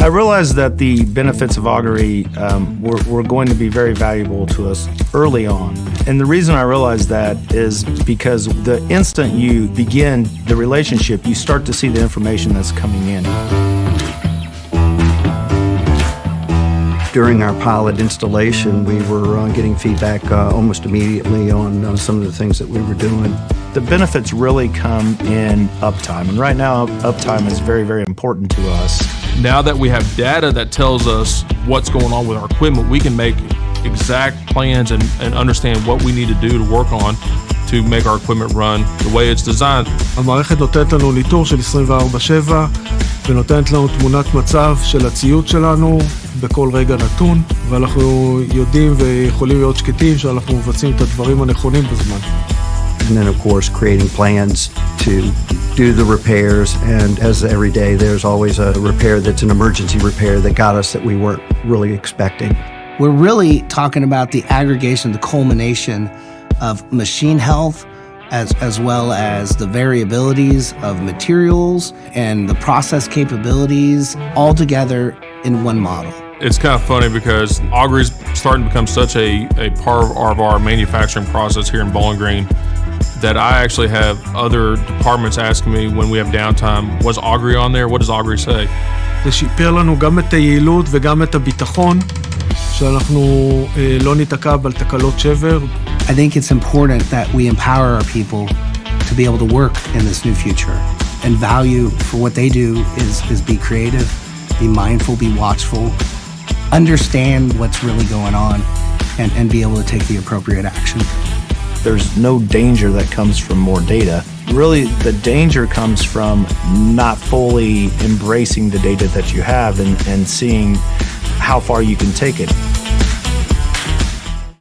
I realized that the benefits of Augury were going to be very valuable to us early on. And the reason I realized that is because the instant you begin the relationship, you start to see the information that's coming in. During our pilot installation, we were getting feedback almost immediately on some of the things that we were doing. The benefits really come in uptime, and right now uptime is very, very important to us. Now that we have data that tells us what's going on with our equipment, we can make exact plans and understand what we need to do to work on to make our equipment run the way it's designed. המערכת נותנת לנו ניטור של 24/7 ונותנת לנו תמונת מצב של הציוד שלנו בכל רגע נתון, ואנחנו יודעים ויכולים להיות שקטים שאנחנו מבצעים את הדברים הנכונים בזמן. And then, of course, creating plans to do the repairs. And as every day, there's always a repair that's an emergency repair that got us that we weren't really expecting. We're really talking about the aggregation, the culmination of machine health, as well as the variabilities of materials and the process capabilities all together in one model. It's kind of funny because Augury's starting to become such a part of our manufacturing process here in Bowling Green that I actually have other departments asking me when we have downtime, was Augury on there? What does Augury say? זה שיפר לנו גם את היעילות וגם את הביטחון, שאנחנו לא ניתקע על תקלות שבר. I think it's important that we empower our people to be able to work in this new future, and value for what they do is be creative, be mindful, be watchful, understand what's really going on, and be able to take the appropriate action. There's no danger that comes from more data. Really, the danger comes from not fully embracing the data that you have and seeing how far you can take it.